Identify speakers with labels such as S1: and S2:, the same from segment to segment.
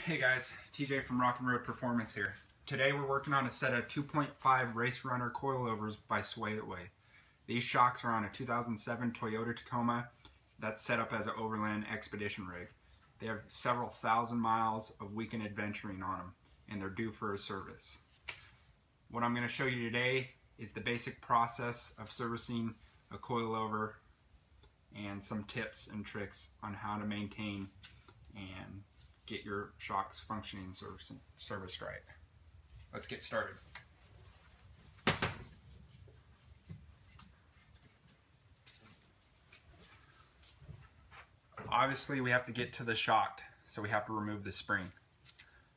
S1: Hey guys, TJ from Rock and Road Performance here. Today we're working on a set of 2.5 RaceRunner Coil-Overs by Sway It Way. These shocks are on a 2007 Toyota Tacoma that's set up as an overland expedition rig. They have several thousand miles of weekend adventuring on them, and they're due for a service. What I'm going to show you today is the basic process of servicing a coilover and some tips and tricks on how to maintain and get your shocks functioning and serviced right. Let's get started. Obviously we have to get to the shock, so we have to remove the spring.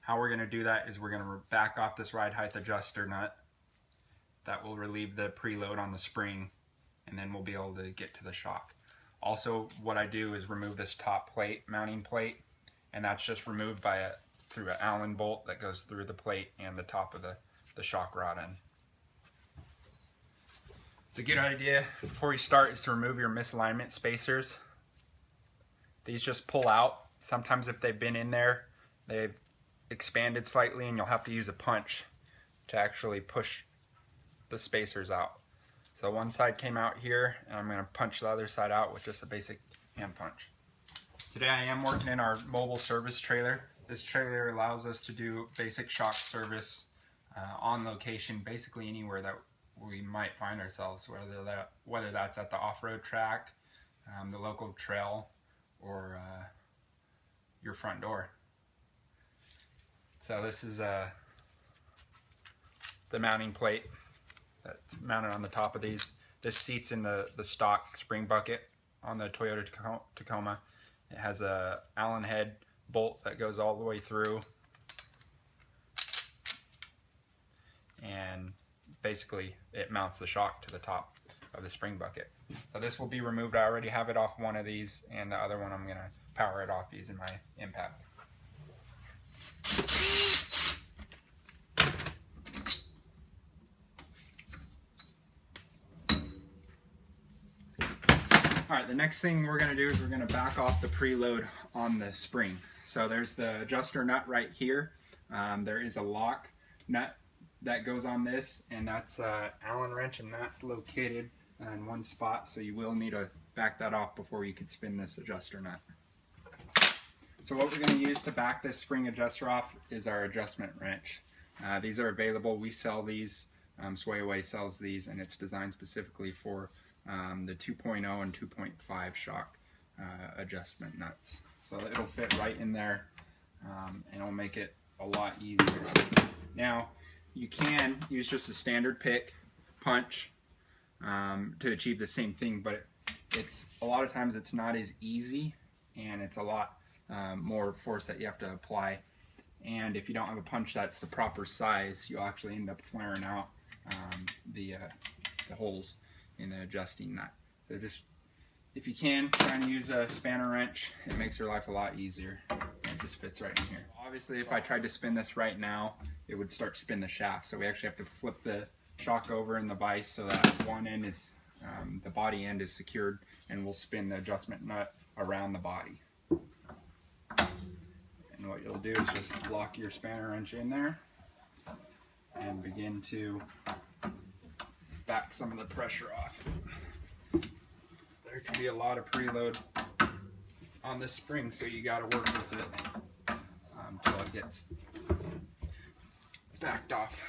S1: How we're going to do that is we're going to back off this ride height adjuster nut. That will relieve the preload on the spring, and then we'll be able to get to the shock. Also, what I do is remove this top plate, mounting plate, and that's just removed through an Allen bolt that goes through the plate and the top of the shock rod end. It's a good idea before you start is to remove your misalignment spacers. These just pull out. Sometimes if they've been in there, they've expanded slightly and you'll have to use a punch to actually push the spacers out. So one side came out here, and I'm going to punch the other side out with just a basic hand punch. Today I am working in our mobile service trailer. This trailer allows us to do basic shock service on location, basically anywhere that we might find ourselves, whether that's at the off-road track, the local trail, or your front door. So this is the mounting plate that's mounted on the top of these. This seats in the stock spring bucket on the Toyota Tacoma. It has a Allen head bolt that goes all the way through, and basically it mounts the shock to the top of the spring bucket. So this will be removed. I already have it off one of these, and the other one I'm going to power it off using my impact. Alright, the next thing we're going to do is we're going to back off the preload on the spring. So there's the adjuster nut right here. There is a lock nut that goes on this, and that's an Allen wrench, and that's located in one spot, so you will need to back that off before you can spin this adjuster nut. So what we're going to use to back this spring adjuster off is our adjustment wrench. These are available. We sell these. Sway Away sells these, and it's designed specifically for the 2.0 and 2.5 shock adjustment nuts. So it'll fit right in there, and it'll make it a lot easier. Now, you can use just a standard pick, punch, to achieve the same thing, but a lot of times it's not as easy, and it's a lot more force that you have to apply. And if you don't have a punch that's the proper size, you'll actually end up flaring out the holes in the adjusting nut. So just, if you can, try and use a spanner wrench. It makes your life a lot easier. It just fits right in here. Obviously, if I tried to spin this right now, it would start to spin the shaft. So we actually have to flip the shock over in the vise so that one end is, the body end is secured, and we'll spin the adjustment nut around the body. And what you'll do is just lock your spanner wrench in there and begin to back some of the pressure off. There can be a lot of preload on this spring, so you got to work with it until it gets backed off.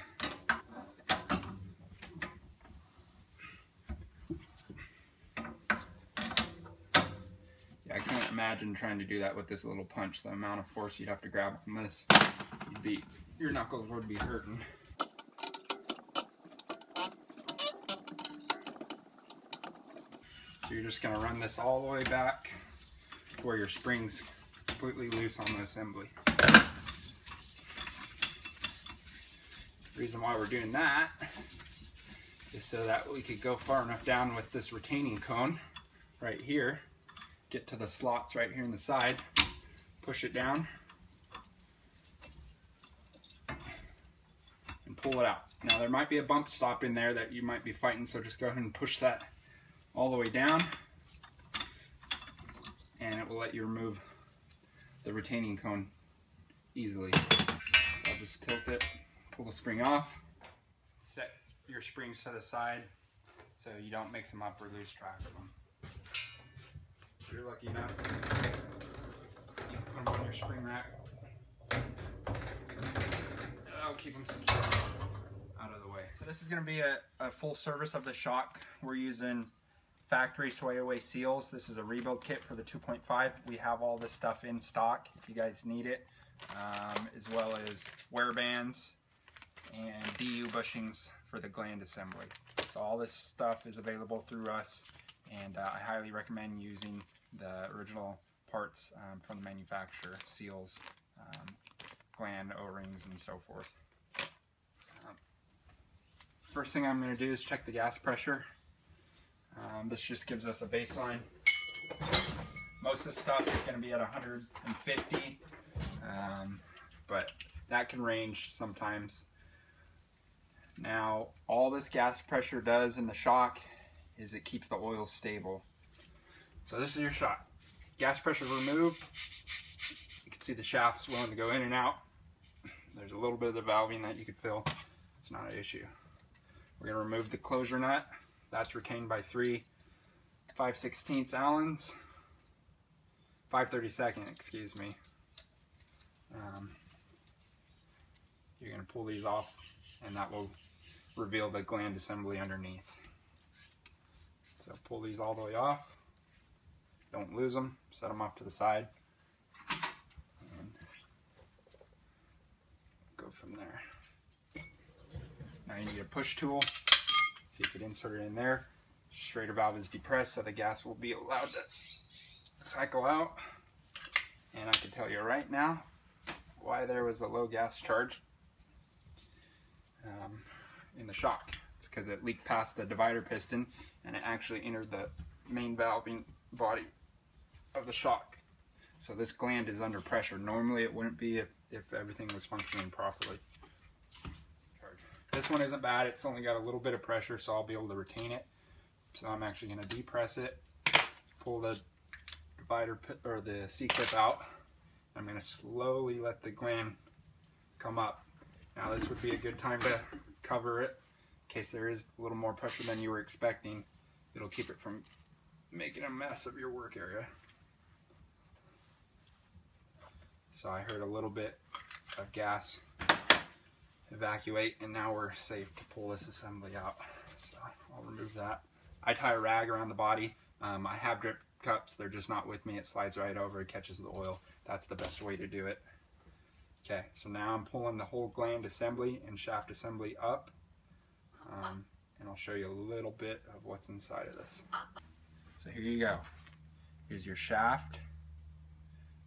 S1: Yeah, I can't imagine trying to do that with this little punch. The amount of force you'd have to grab from this, your knuckles would be hurting. So you're just going to run this all the way back where your spring's completely loose on the assembly. The reason why we're doing that is so that we could go far enough down with this retaining cone right here, get to the slots right here in the side, push it down, and pull it out. Now there might be a bump stop in there that you might be fighting, so just go ahead and push that all the way down, and it will let you remove the retaining cone easily. So I'll just tilt it, pull the spring off, set your springs to the side so you don't mix them up or lose track of them. If you're lucky enough, you can put them on your spring rack. That'll keep them secure out of the way. So this is going to be a full service of the shock. We're using factory sway-away seals. This is a rebuild kit for the 2.5. We have all this stuff in stock if you guys need it, as well as wear bands and DU bushings for the gland assembly. So all this stuff is available through us, and I highly recommend using the original parts from the manufacturer, seals, gland O-rings, and so forth. First thing I'm going to do is check the gas pressure. This just gives us a baseline. Most of the stuff is going to be at 150, but that can range sometimes. Now, all this gas pressure does in the shock is it keeps the oil stable. So this is your shock. Gas pressure removed. You can see the shaft's willing to go in and out. There's a little bit of the valving that you could feel. It's not an issue. We're going to remove the closure nut. That's retained by 3 5/16 Allens. 5/32, excuse me. You're going to pull these off, and that will reveal the gland assembly underneath. So pull these all the way off. Don't lose them. Set them off to the side. And go from there. Now you need a push tool. So you could insert it in there. Straighter valve is depressed, so the gas will be allowed to cycle out. And I can tell you right now why there was a low gas charge in the shock. It's because it leaked past the divider piston and it actually entered the main valving body of the shock. So this gland is under pressure. Normally it wouldn't be if everything was functioning properly. This one isn't bad. It's only got a little bit of pressure, so I'll be able to retain it. So I'm actually going to depress it, pull the divider or the C-clip out. I'm going to slowly let the gland come up. Now this would be a good time to cover it in case there is a little more pressure than you were expecting. It'll keep it from making a mess of your work area. So I heard a little bit of gas evacuate, and now we're safe to pull this assembly out. So I'll remove that. I tie a rag around the body. I have drip cups, they're just not with me. It slides right over, it catches the oil. That's the best way to do it. Okay, so now I'm pulling the whole gland assembly and shaft assembly up, and I'll show you a little bit of what's inside of this. So here you go. Here's your shaft,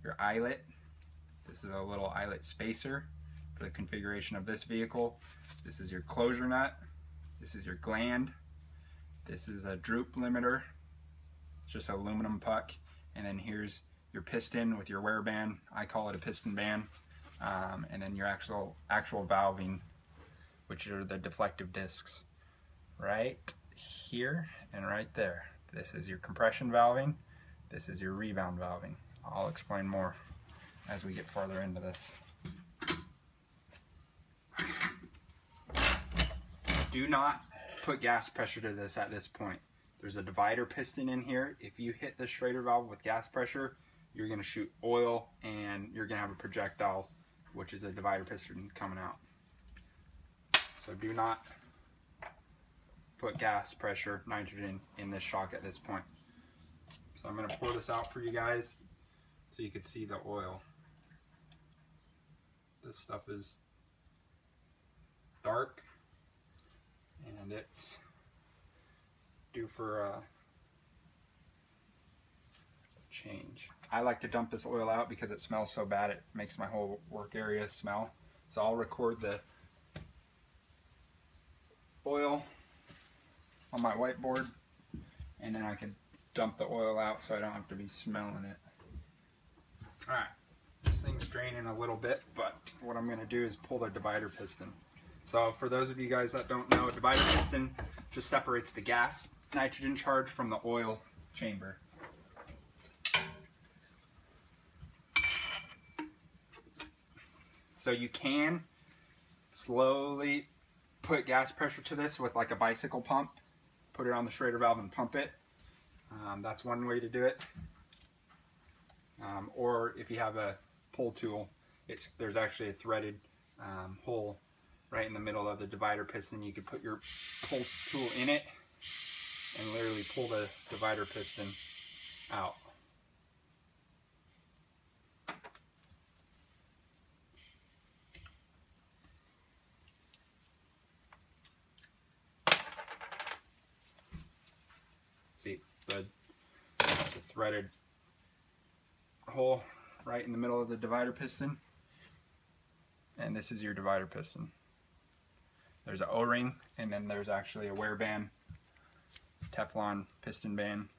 S1: your eyelet. This is a little eyelet spacer for the configuration of this vehicle. This is your closure nut. This is your gland. This is a droop limiter. It's just an aluminum puck. And then here's your piston with your wear band. I call it a piston band. And then your actual valving, which are the deflective discs. Right here and right there. This is your compression valving. This is your rebound valving. I'll explain more as we get farther into this. Do not put gas pressure to this at this point. There's a divider piston in here. If you hit the Schrader valve with gas pressure, you're going to shoot oil and you're going to have a projectile, which is a divider piston coming out. So do not put gas pressure, nitrogen, in this shock at this point. So I'm going to pour this out for you guys so you can see the oil. This stuff is dark and it's due for a change. I like to dump this oil out because it smells so bad it makes my whole work area smell. So I'll record the oil on my whiteboard and then I can dump the oil out so I don't have to be smelling it. Alright, this thing's draining a little bit, but what I'm going to do is pull the divider piston. So for those of you guys that don't know, a divider piston just separates the gas nitrogen charge from the oil chamber. So you can slowly put gas pressure to this with like a bicycle pump. Put it on the Schrader valve and pump it. That's one way to do it. Or if you have a pull tool, there's actually a threaded hole right in the middle of the divider piston. You could put your pull tool in it and literally pull the divider piston out. See, the threaded hole right in the middle of the divider piston, and this is your divider piston. There's an O-ring, and then there's actually a wear band, Teflon piston band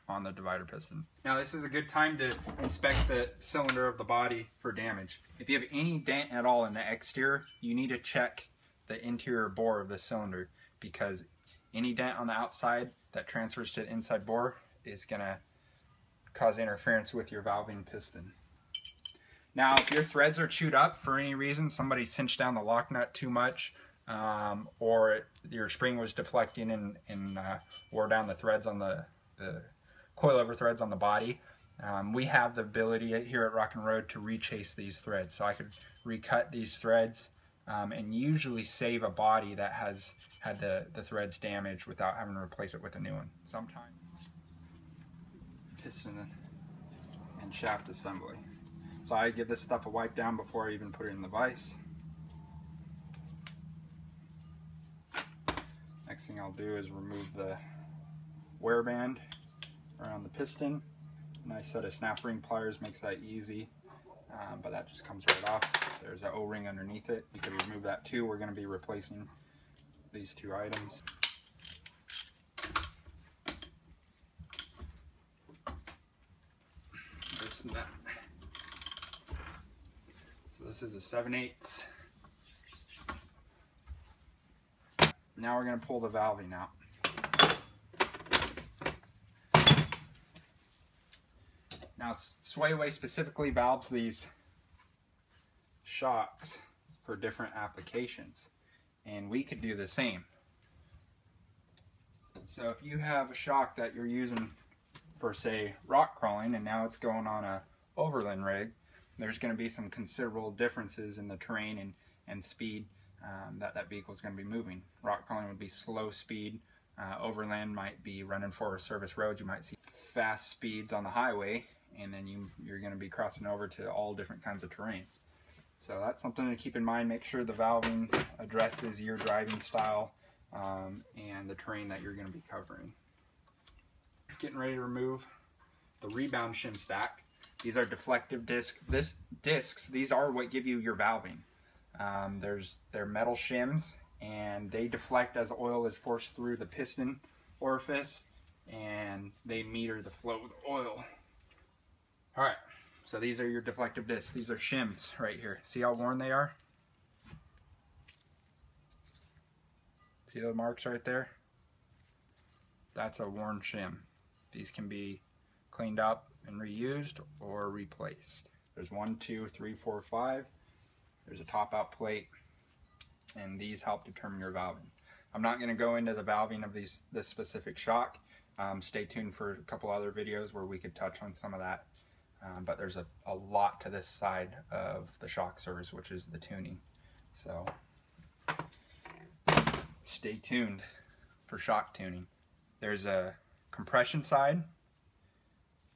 S1: on the divider piston. Now this is a good time to inspect the cylinder of the body for damage. If you have any dent at all in the exterior, you need to check the interior bore of the cylinder, because any dent on the outside that transfers to the inside bore is going to cause interference with your valving piston. Now, if your threads are chewed up for any reason, somebody cinched down the lock nut too much, or your spring was deflecting and wore down the threads on the coilover threads on the body, we have the ability here at Rock and Road to rechase these threads. So I could recut these threads and usually save a body that has had the threads damaged without having to replace it with a new one. Sometimes. Piston and shaft assembly. So I give this stuff a wipe down before I even put it in the vise. Next thing I'll do is remove the wear band around the piston. A nice set of snap ring pliers makes that easy, but that just comes right off. There's an O-ring underneath it. You can remove that too. We're going to be replacing these two items. This and that. So this is a 7/8. Now we're going to pull the valving out. Now Swayaway specifically valves these shocks for different applications, and we could do the same. So if you have a shock that you're using for, say, rock crawling, and now it's going on a overland rig, there's going to be some considerable differences in the terrain and speed that vehicle is going to be moving. Rock crawling would be slow speed. Overland might be running for service roads. You might see fast speeds on the highway, and then you're going to be crossing over to all different kinds of terrains. So that's something to keep in mind. Make sure the valving addresses your driving style and the terrain that you're going to be covering. Getting ready to remove the rebound shim stack. These are deflective discs. These are what give you your valving. They're metal shims, and they deflect as oil is forced through the piston orifice, and they meter the flow of the oil. All right, so these are your deflective discs. These are shims right here. See how worn they are? See the marks right there? That's a worn shim. These can be cleaned up and reused or replaced. There's 1, 2, 3, 4, 5. There's a top out plate, and these help determine your valving. I'm not going to go into the valving of this specific shock. Stay tuned for a couple other videos where we could touch on some of that. But there's a lot to this side of the shock service, which is the tuning. So stay tuned for shock tuning. There's a compression side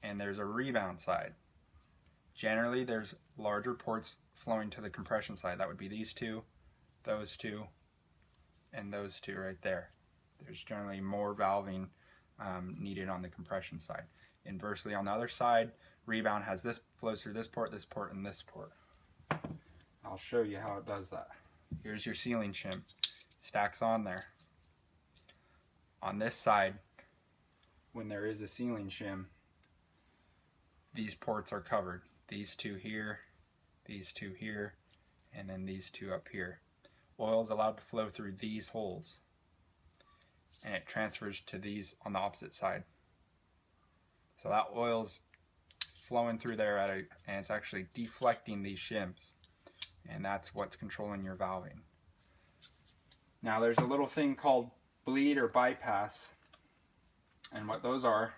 S1: and there's a rebound side. Generally there's larger ports flowing to the compression side. That would be these two, those two, and those two right there. There's generally more valving needed on the compression side. Inversely, on the other side, rebound has this flows through this port, and this port. I'll show you how it does that. Here's your sealing shim. Stacks on there. On this side, when there is a sealing shim, these ports are covered. These two here, and then these two up here. Oil is allowed to flow through these holes, and it transfers to these on the opposite side. So that oil's flowing through there and it's actually deflecting these shims, and that's what's controlling your valving. Now there's a little thing called bleed or bypass, and what those are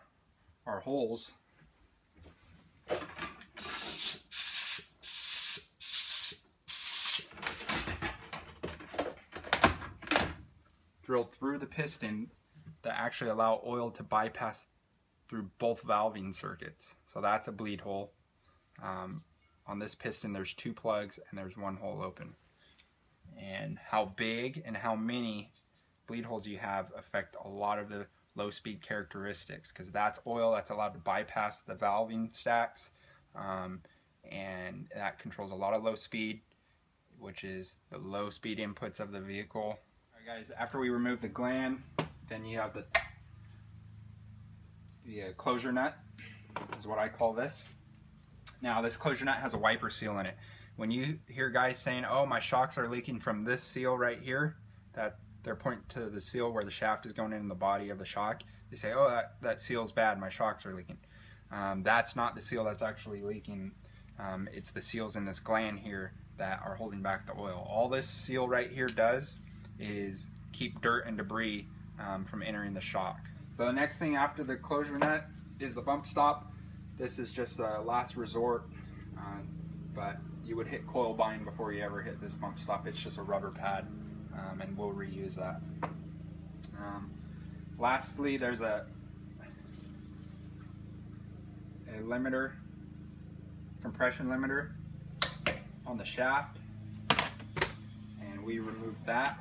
S1: holes drilled through the piston that actually allow oil to bypass through both valving circuits. So that's a bleed hole. On this piston there's 2 plugs and there's 1 hole open. And how big and how many bleed holes you have affect a lot of the low speed characteristics, because that's oil that's allowed to bypass the valving stacks, and that controls a lot of low speed, which is the low speed inputs of the vehicle. Alright guys, after we remove the gland, then you have the closure nut, is what I call this. Now this closure nut has a wiper seal in it. When you hear guys saying, oh, my shocks are leaking from this seal right here, that they're pointing to the seal where the shaft is going in the body of the shock, they say, oh, that seal's bad, my shocks are leaking. That's not the seal that's actually leaking. It's the seals in this gland here that are holding back the oil. All this seal right here does is keep dirt and debris from entering the shock. So the next thing after the closure nut is the bump stop. This is just a last resort, but you would hit coil bind before you ever hit this bump stop. It's just a rubber pad, and we'll reuse that. Lastly, there's a limiter, compression limiter on the shaft, and we removed that.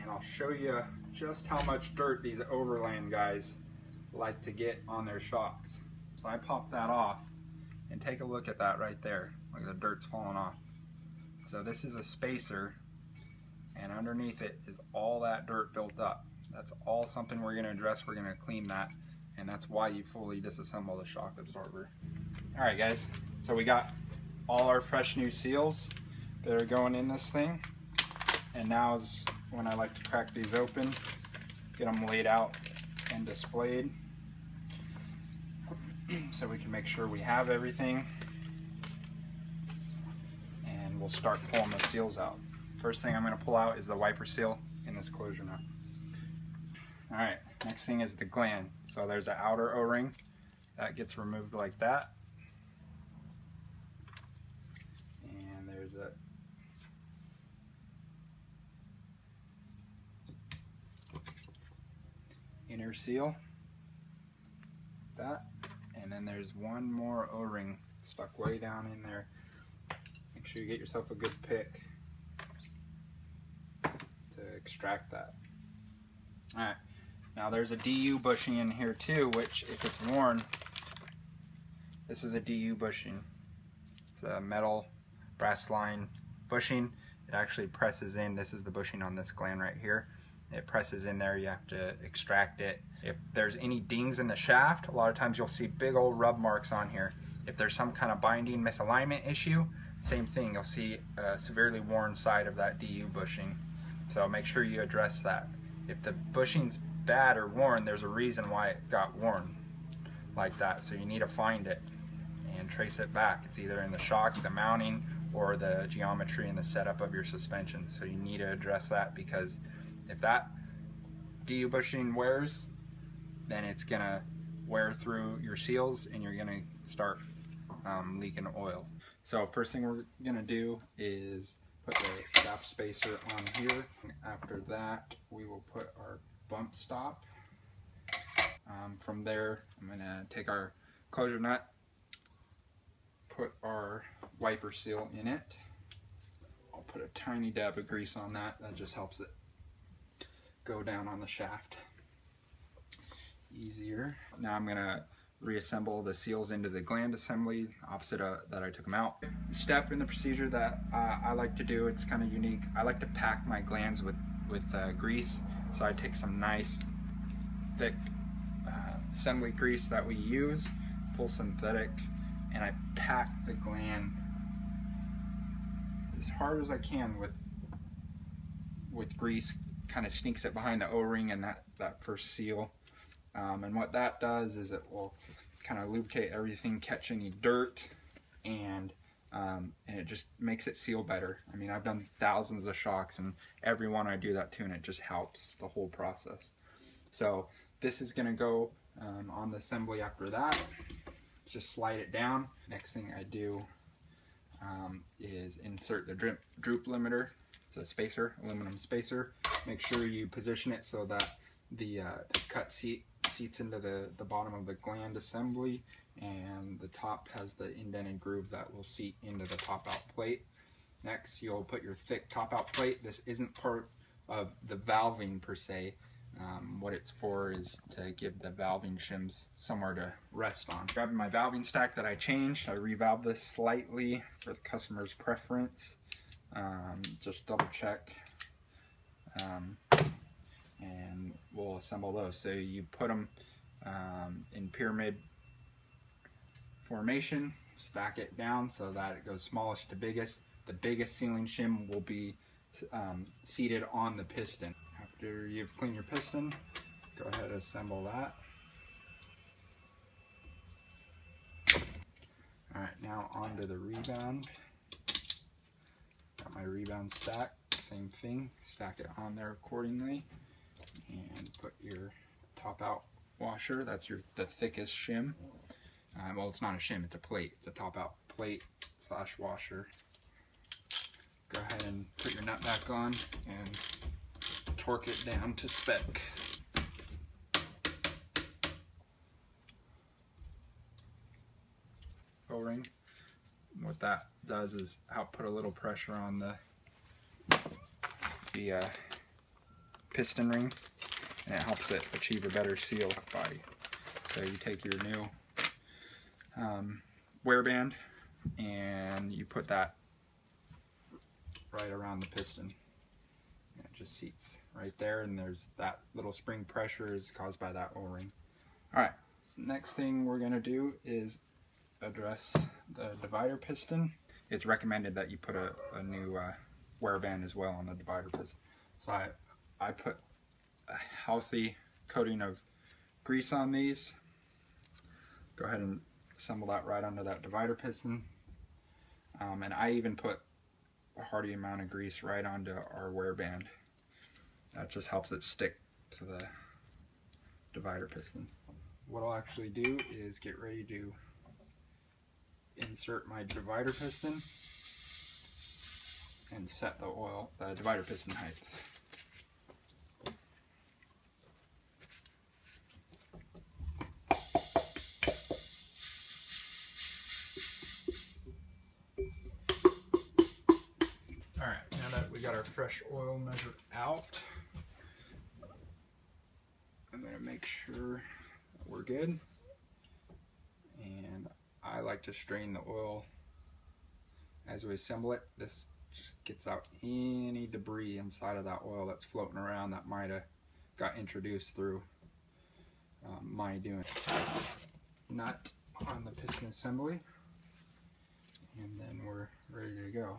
S1: And I'll show you just how much dirt these overland guys like to get on their shocks. So I popped that off, and take a look at that right there. Look at the dirt's falling off. So this is a spacer, and underneath it is all that dirt built up. That's all something we're going to address. We're going to clean that, and that's why you fully disassemble the shock absorber. Alright guys, so we got all our fresh new seals that are going in this thing, and now is when I like to crack these open, get them laid out and displayed so we can make sure we have everything, and we'll start pulling the seals out. First thing I'm going to pull out is the wiper seal in this closure nut. Alright, next thing is the gland. So there's the outer O-ring that gets removed like that, and there's a inner seal, that, and then there's one more O-ring stuck way down in there. Make sure you get yourself a good pick to extract that. Alright, now there's a DU bushing in here too, which if it's worn, this is a DU bushing. It's a metal brass line bushing. It actually presses in. This is the bushing on this gland right here. It presses in there, you have to extract it. If there's any dings in the shaft, a lot of times you'll see big old rub marks on here. If there's some kind of binding misalignment issue, same thing, you'll see a severely worn side of that DU bushing. So make sure you address that. If the bushing's bad or worn, there's a reason why it got worn like that. So you need to find it and trace it back. It's either in the shock, the mounting, or the geometry and the setup of your suspension. So you need to address that, because if that DU bushing wears, then it's gonna wear through your seals and you're gonna start leaking oil. So first thing we're gonna do is put the shaft spacer on here. After that, we will put our bump stop. From there, I'm gonna take our closure nut, put our wiper seal in it. I'll put a tiny dab of grease on that. That just helps it go down on the shaft easier. Now I'm gonna reassemble the seals into the gland assembly opposite that I took them out. Step in the procedure that I like to do, it's kind of unique. I like to pack my glands with grease. So I take some nice thick assembly grease that we use, full synthetic, and I pack the gland as hard as I can with grease. Kind of sneaks it behind the O-ring and that first seal. And what that does is it will kind of lubricate everything, catch any dirt, and it just makes it seal better. I mean, I've done thousands of shocks, and every one I do that tune, it just helps the whole process. So this is going to go on the assembly after that. Just slide it down. Next thing I do is insert the droop limiter. It's a spacer, aluminum spacer. Make sure you position it so that the cut seats into the bottom of the gland assembly, and the top has the indented groove that will seat into the top out plate. Next, you'll put your thick top out plate. This isn't part of the valving per se. What it's for is to give the valving shims somewhere to rest on. Grabbing my valving stack that I changed, I revalved this slightly for the customer's preference. Just double check, and we'll assemble those. So you put them in pyramid formation, stack it down so that it goes smallest to biggest. The biggest sealing shim will be seated on the piston. After you've cleaned your piston, go ahead and assemble that. Alright, now onto the rebound. Got my rebound stack, same thing, stack it on there accordingly, and put your top out washer. That's the thickest shim. Well, it's not a shim, it's a plate. It's a top out plate / washer. Go ahead and put your nut back on and torque it down to spec. O-ring. What that does is help put a little pressure on the piston ring, and it helps it achieve a better seal body. So you take your new wear band and you put that right around the piston, and it just seats right there, and there's that little spring pressure is caused by that O-ring. Alright, next thing we're going to do is address the divider piston. It's recommended that you put a new wear band as well on the divider piston. So I put a healthy coating of grease on these. Go ahead and assemble that right onto that divider piston. And I even put a hearty amount of grease right onto our wear band. That just helps it stick to the divider piston. What I'll actually do is get ready to insert my divider piston and set the divider piston height. Alright, now that we got our fresh oil measure out, I'm going to make sure that we're good. And I like to strain the oil as we assemble it. This just gets out any debris inside of that oil that's floating around that might have got introduced through my doing. Nut on the piston assembly, and then we're ready to go.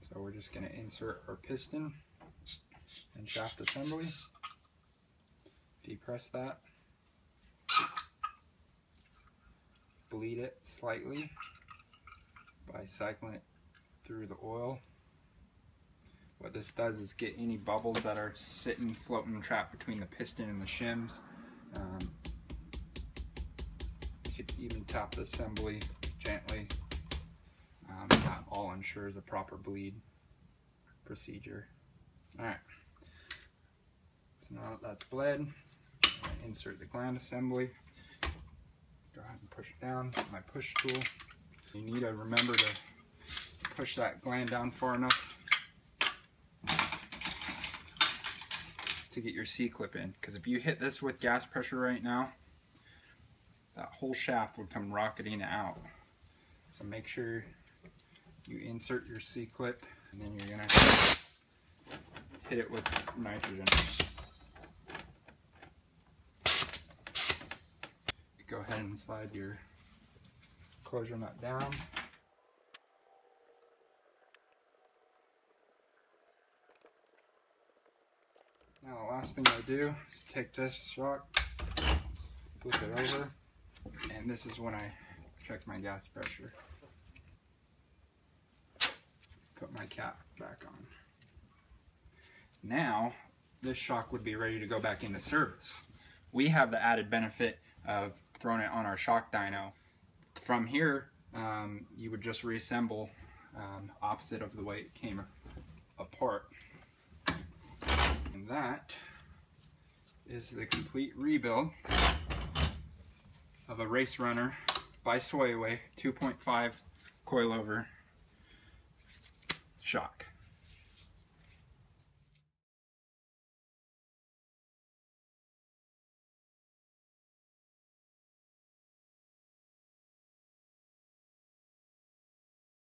S1: So we're just going to insert our piston and shaft assembly, depress that, bleed it slightly by cycling it through the oil. What this does is get any bubbles that are sitting, floating, trapped between the piston and the shims. You could even tap the assembly gently. That all ensures a proper bleed procedure. Alright, so now that that's bled, I'm going to insert the gland assembly. Go ahead and push it down with my push tool. You need to remember to push that gland down far enough to get your C-clip in, because if you hit this with gas pressure right now, that whole shaft would come rocketing out. So make sure you insert your C-clip, and then you're going to hit it with nitrogen. Go ahead and slide your closure nut down. Now the last thing I do is take this shock, flip it over, and this is when I check my gas pressure. Put my cap back on. Now, this shock would be ready to go back into service. We have the added benefit of throwing it on our shock dyno. From here, you would just reassemble opposite of the way it came apart. And that is the complete rebuild of a RaceRunner by Soyway 2.5 coilover shock.